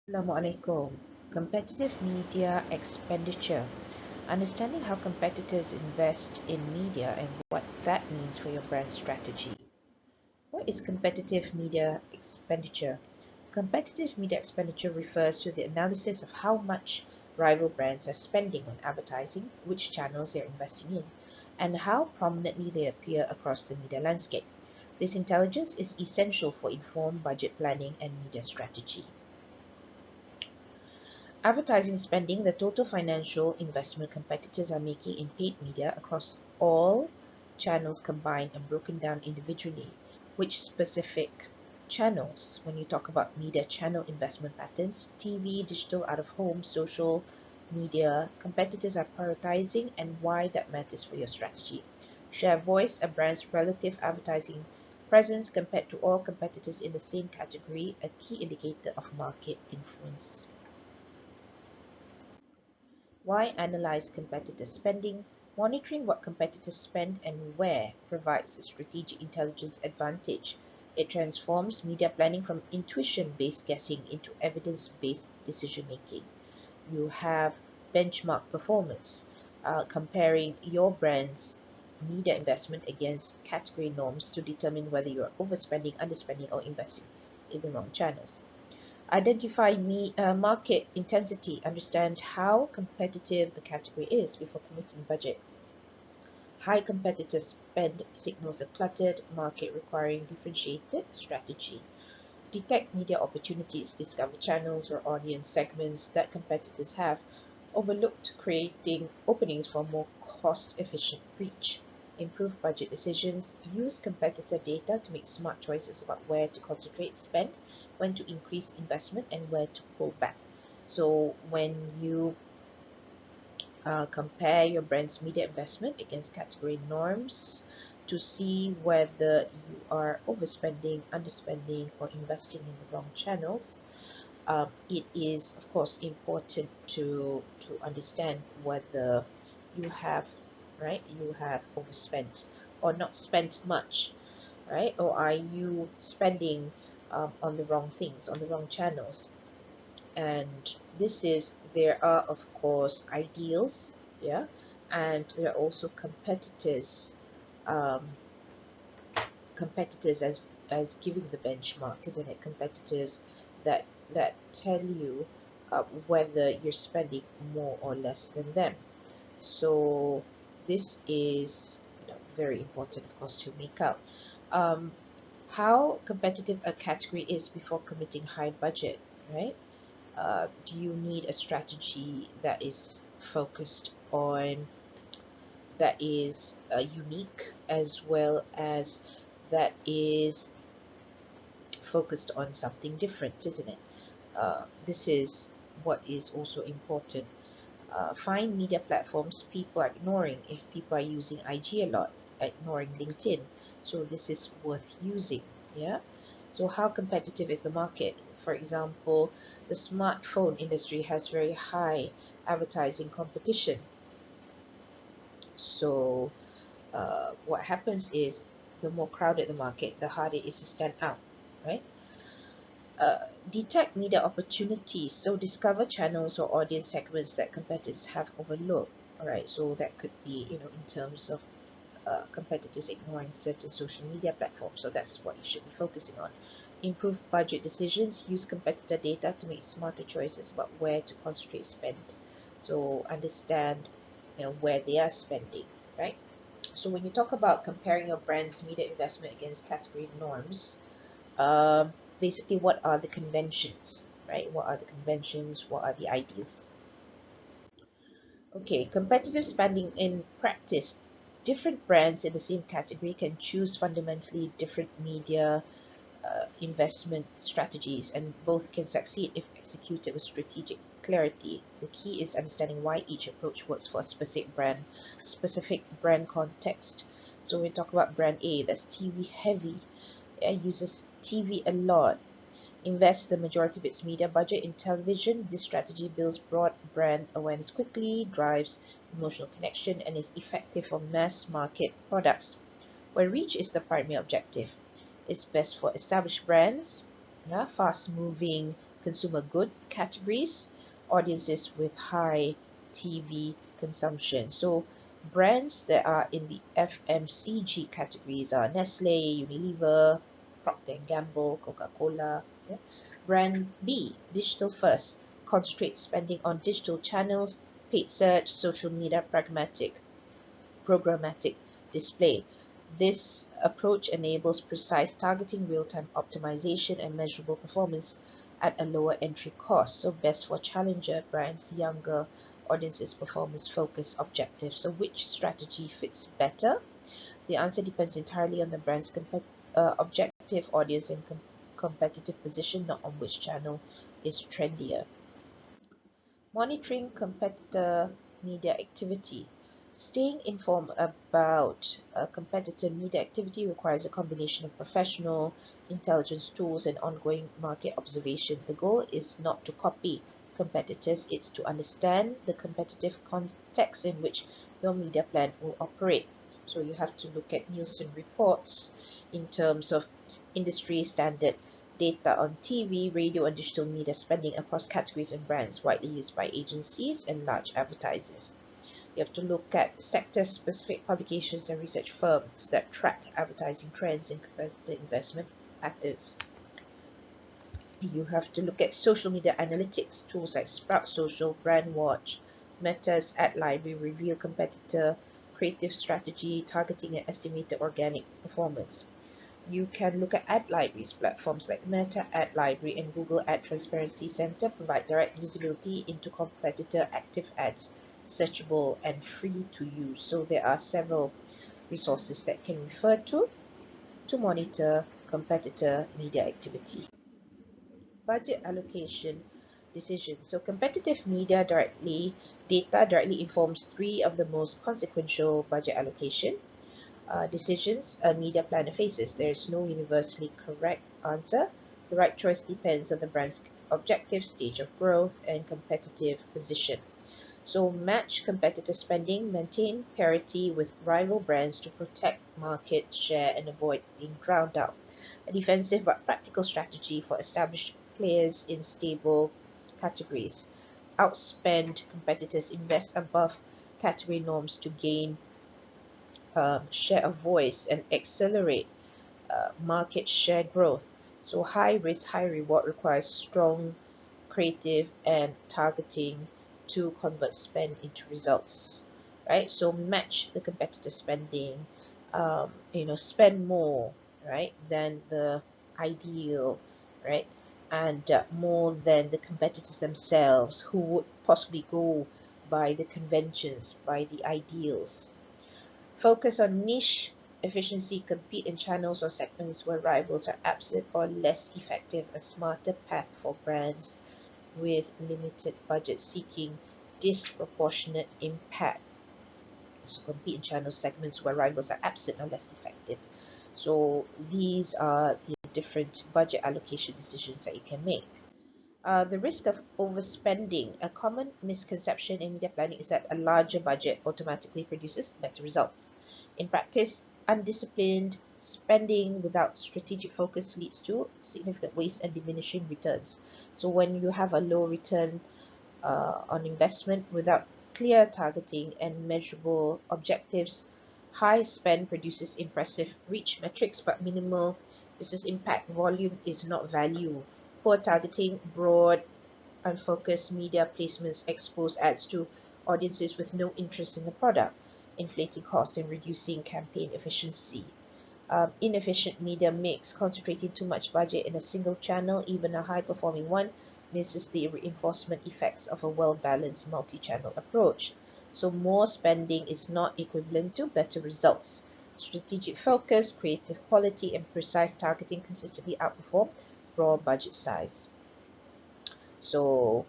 Assalamualaikum. Competitive media expenditure. Understanding how competitors invest in media and what that means for your brand strategy. What is competitive media expenditure? Competitive media expenditure refers to the analysis of how much rival brands are spending on advertising, which channels they're investing in, and how prominently they appear across the media landscape. This intelligence is essential for informed budget planning and media strategy. Advertising spending, the total financial investment competitors are making in paid media across all channels combined and broken down individually. Which specific channels? When you talk about media channel investment patterns, TV, digital, out of home, social media, competitors are prioritizing and why that matters for your strategy. Share voice, a brand's relative advertising presence compared to all competitors in the same category, a key indicator of market influence. Why analyze competitor spending? Monitoring what competitors spend and where provides a strategic intelligence advantage. It transforms media planning from intuition-based guessing into evidence-based decision-making. You have benchmark performance, comparing your brand's media investment against category norms to determine whether you are overspending, underspending, or investing in the wrong channels. Identify market intensity, understand how competitive the category is before committing budget. High competitor spend signals a cluttered market requiring differentiated strategy. Detect media opportunities, discover channels or audience segments that competitors have overlooked, creating openings for more cost-efficient reach. Improve budget decisions, use competitor data to make smart choices about where to concentrate spend, when to increase investment, and where to pull back. So when you compare your brand's media investment against category norms to see whether you are overspending, underspending, or investing in the wrong channels, it is of course important to understand whether you have you have overspent or not spent much, right? Or are you spending on the wrong things, on the wrong channels? And this is, there are of course ideals, yeah, and there are also um, competitors as giving the benchmark, isn't it? Competitors that tell you whether you're spending more or less than them. So this is, very important, of course, to make out how competitive a category is before committing high budget, right? Do you need a strategy that is focused on, that is unique, as well as that is focused on something different, isn't it? This is what is also important. Find media platforms people are ignoring. If people are using IG a lot, ignoring LinkedIn, so this is worth using. Yeah. So how competitive is the market? For example, the smartphone industry has very high advertising competition. So what happens is, the more crowded the market, the harder it is to stand out, right? uh, Detect media opportunities. So discover channels or audience segments that competitors have overlooked. All right, so that could be, in terms of competitors ignoring certain social media platforms. So that's what you should be focusing on. Improve budget decisions. Use competitor data to make smarter choices about where to concentrate spend. So understand, where they are spending, right? So when you talk about comparing your brand's media investment against category norms, basically what are the conventions, right? What are the conventions? What are the ideas? Okay, competitive spending in practice. Different brands in the same category can choose fundamentally different media investment strategies, and both can succeed if executed with strategic clarity. The key is understanding why each approach works for a specific brand context. So we talk about brand A, that's TV heavy, uses TV a lot, invests the majority of its media budget in television. This strategy builds broad brand awareness quickly, drives emotional connection, and is effective for mass market products where reach is the primary objective. It's best for established brands, yeah, fast moving consumer good categories, audiences with high TV consumption. So brands that are in the FMCG categories are Nestle, Unilever, Procter& Gamble, Coca-Cola. Yeah. Brand B, digital first, concentrates spending on digital channels, paid search, social media, programmatic display. This approach enables precise targeting, real-time optimization, and measurable performance at a lower entry cost. So best for challenger brands, younger audiences, performance-focused objectives. So which strategy fits better? The answer depends entirely on the brand's objective audience and competitive position, not on which channel is trendier. Monitoring competitor media activity. Staying informed about competitor media activity requires a combination of professional intelligence tools and ongoing market observation. The goal is not to copy competitors, it's to understand the competitive context in which your media plan will operate. So you have to look at Nielsen reports in terms of industry standard data on TV, radio, and digital media spending across categories and brands widely used by agencies and large advertisers. You have to look at sector-specific publications and research firms that track advertising trends and competitor investment patterns. You have to look at social media analytics. Tools like Sprout Social, BrandWatch, Meta's Ad Library reveal competitor creative strategy, targeting, and estimated organic performance. You can look at ad libraries. Platforms like Meta Ad Library and Google Ad Transparency Center provide direct visibility into competitor active ads, searchable and free to use. So there are several resources that can refer to monitor competitor media activity. Budget allocation decisions. So competitive media data directly informs three of the most consequential budget allocation decisions a media planner faces. There is no universally correct answer. The right choice depends on the brand's objective, stage of growth, and competitive position. So match competitor spending, maintain parity with rival brands to protect market share and avoid being drowned out. A defensive but practical strategy for established players in stable categories. Outspend competitors, invest above category norms to gain share of voice and accelerate market share growth. So high risk, high reward requires strong creative and targeting to convert spend into results, right? So match the competitor spending, spend more, right, than the ideal, right, and more than the competitors themselves who would possibly go by the conventions, by the ideals. Focus on niche efficiency, compete in channels or segments where rivals are absent or less effective, a smarter path for brands with limited budget seeking disproportionate impact. So compete in channel segments where rivals are absent or less effective. So these are the different budget allocation decisions that you can make. The risk of overspending. A common misconception in media planning is that a larger budget automatically produces better results. In practice, undisciplined spending without strategic focus leads to significant waste and diminishing returns. So when you have a low return on investment without clear targeting and measurable objectives, high spend produces impressive reach metrics but minimal business impact. Volume is not value. Poor targeting, broad, unfocused media placements expose ads to audiences with no interest in the product, inflating costs and reducing campaign efficiency. Inefficient media mix, concentrating too much budget in a single channel, even a high-performing one, misses the reinforcement effects of a well-balanced multi-channel approach. So more spending is not equivalent to better results. Strategic focus, creative quality, and precise targeting consistently outperform raw budget size. So,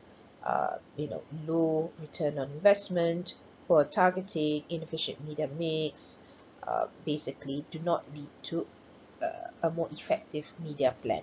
low return on investment, poor targeting, inefficient media mix, basically do not lead to a more effective media plan.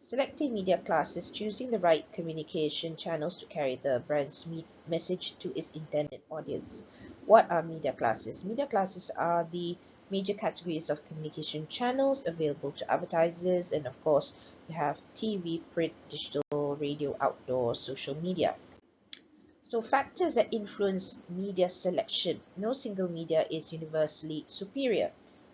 Selecting media classes, choosing the right communication channels to carry the brand's message to its intended audience. What are media classes? Media classes are the major categories of communication channels available to advertisers, and of course, you have TV, print, digital, radio, outdoor, social media. So factors that influence media selection. No single media is universally superior.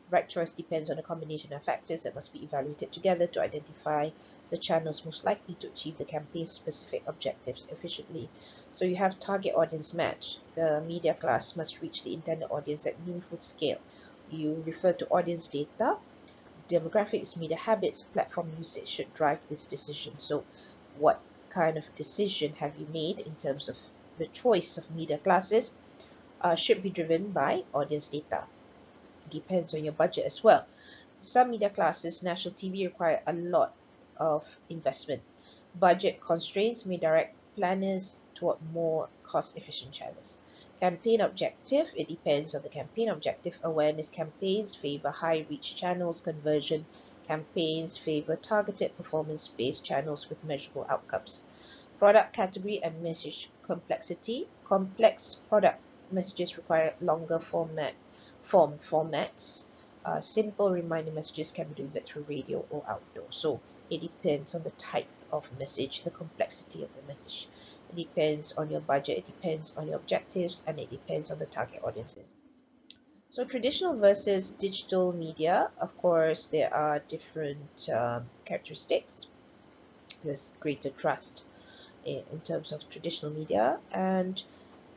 Right choice depends on a combination of factors that must be evaluated together to identify the channels most likely to achieve the campaign's specific objectives efficiently. So you have target audience match. The media class must reach the intended audience at meaningful scale. You refer to audience data, demographics, media habits, platform usage should drive this decision. So what kind of decision have you made in terms of the choice of media classes should be driven by audience data. Depends on your budget as well. Some media classes, national TV, require a lot of investment. Budget constraints may direct planners toward more cost-efficient channels. Campaign objective, it depends on the campaign objective. Awareness campaigns favor high-reach channels. Conversion campaigns favor targeted performance-based channels with measurable outcomes. Product category and message complexity. Complex product messages require longer formats. Simple reminder messages can be delivered through radio or outdoor. So it depends on the type of message, the complexity of the message. It depends on your budget, it depends on your objectives, and it depends on the target audiences. So traditional versus digital media, of course, there are different characteristics. There's greater trust in terms of traditional media, and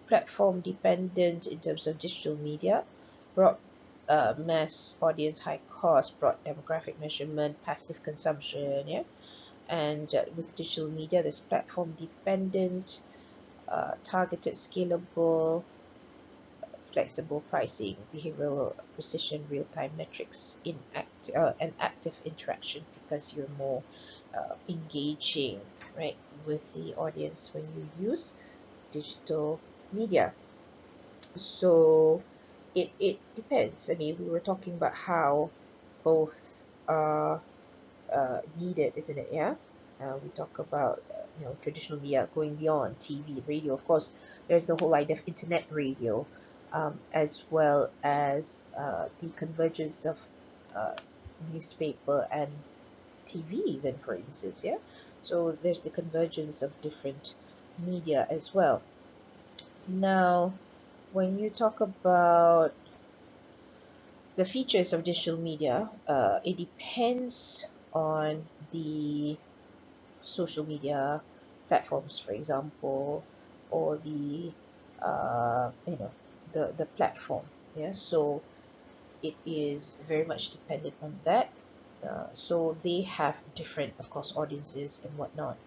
platform dependent in terms of digital media, broad mass audience, high cost, broad demographic measurement, passive consumption, yeah. And with digital media, there's platform dependent, targeted, scalable, flexible pricing, behavioral precision, real-time metrics, and active interaction, because you're more engaging, right, with the audience when you use digital media. So it depends. I mean, we were talking about how both are needed, isn't it? Yeah. We talk about traditional media going beyond TV, radio. Of course, there's the whole idea of internet radio, as well as the convergence of uh, newspaper and TV, even for instance. Yeah. So there's the convergence of different media as well. Now, when you talk about the features of digital media, it depends on the social media platforms, for example, or the the platform. Yeah, so it is very much dependent on that. So they have different, of course, audiences and whatnot.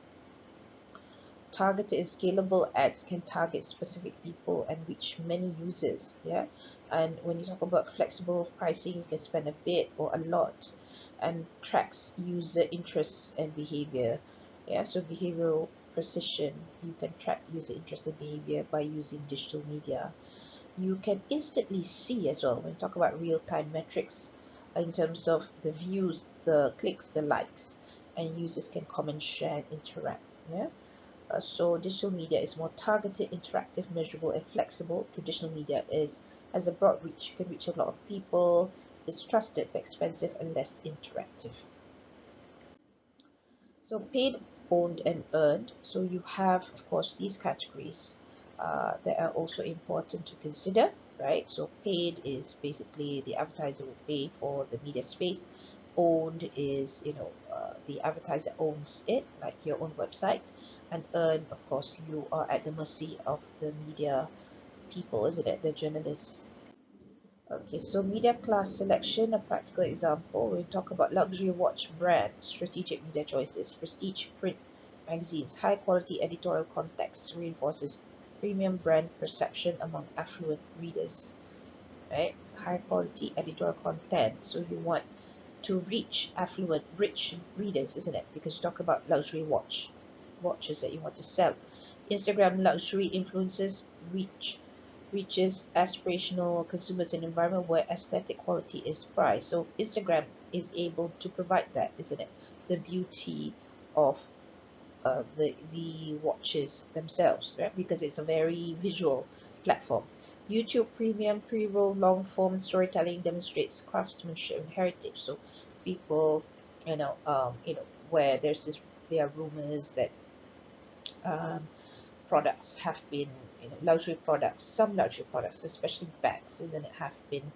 Targeted and scalable ads can target specific people and reach many users. Yeah, and when you talk about flexible pricing, you can spend a bit or a lot, and tracks user interests and behavior. Yeah, so behavioral precision, you can track user interest and behavior by using digital media. You can instantly see as well when you talk about real-time metrics in terms of the views, the clicks, the likes, and users can comment, share, and interact. Yeah. So digital media is more targeted, interactive, measurable, and flexible. Traditional media has a broad reach. You can reach a lot of people. It's trusted, but expensive, and less interactive. So paid, owned, and earned. So you have, of course, these categories that are also important to consider, right? So paid is basically the advertiser will pay for the media space. Owned is, the advertiser owns it, like your own website. And earned, of course, you are at the mercy of the media people, isn't it? The journalists. Okay, so media class selection, a practical example. We talk about luxury watch brand, strategic media choices, prestige print magazines, high quality editorial context reinforces premium brand perception among affluent readers, right? High quality editorial content. So you want to reach affluent, rich readers, isn't it? Because you talk about luxury watches that you want to sell. Instagram luxury influencers reaches aspirational consumers in an environment where aesthetic quality is prized. So Instagram is able to provide that, isn't it? The beauty of the watches themselves, right? Because it's a very visual platform. YouTube Premium pre-roll long form storytelling demonstrates craftsmanship and heritage. So people, where there are rumors that um, products have been, luxury products, some luxury products, especially bags, isn't it, have been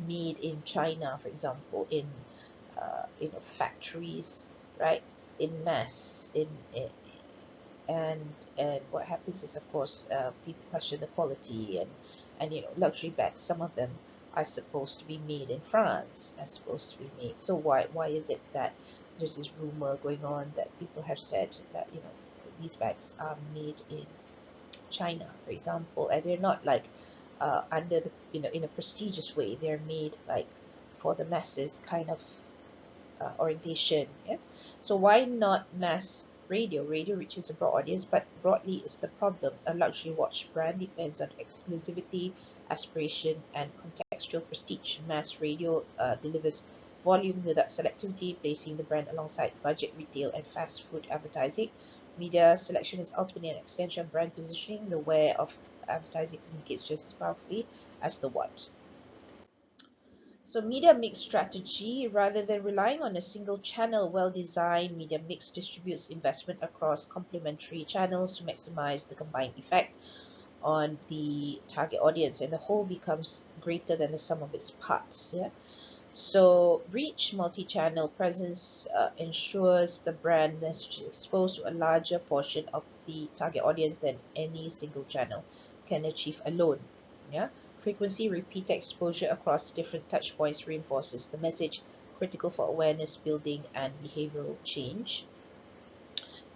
made in China, for example, in factories, right, in mass, and what happens is, of course, people question the quality, and luxury bags, some of them are supposed to be made in France, are supposed to be made. So why is it that there's this rumor going on that people have said that these bags are made in China, for example, and they're not like under the in a prestigious way. They're made like for the masses kind of orientation. Yeah. So why not mass radio? Radio reaches a broad audience, but broadly is the problem. A luxury watch brand depends on exclusivity, aspiration, and contextual prestige. Mass radio delivers volume without selectivity, placing the brand alongside budget retail and fast food advertising. Media selection is ultimately an extension of brand positioning. The where of advertising communicates just as powerfully as the what. So media mix strategy, rather than relying on a single channel, well-designed media mix distributes investment across complementary channels to maximize the combined effect on the target audience, and the whole becomes greater than the sum of its parts. Yeah. So reach multi-channel presence ensures the brand message is exposed to a larger portion of the target audience than any single channel can achieve alone. Yeah. Frequency repeat exposure across different touch points reinforces the message, critical for awareness building and behavioral change.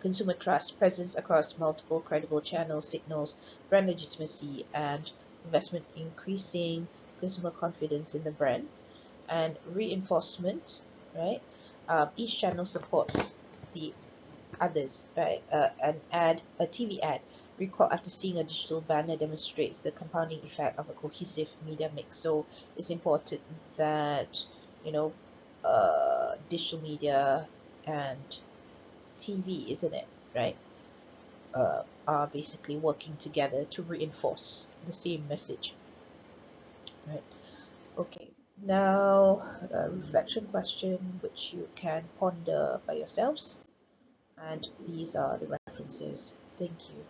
Consumer trust, presence across multiple credible channels signals brand legitimacy and investment, increasing consumer confidence in the brand. And reinforcement, right? Each channel supports the others, right? A TV ad recall after seeing a digital banner demonstrates the compounding effect of a cohesive media mix. So it's important that digital media and TV, isn't it, right? Are basically working together to reinforce the same message, right? Okay, now a reflection question which you can ponder by yourselves, and these are the references. Thank you.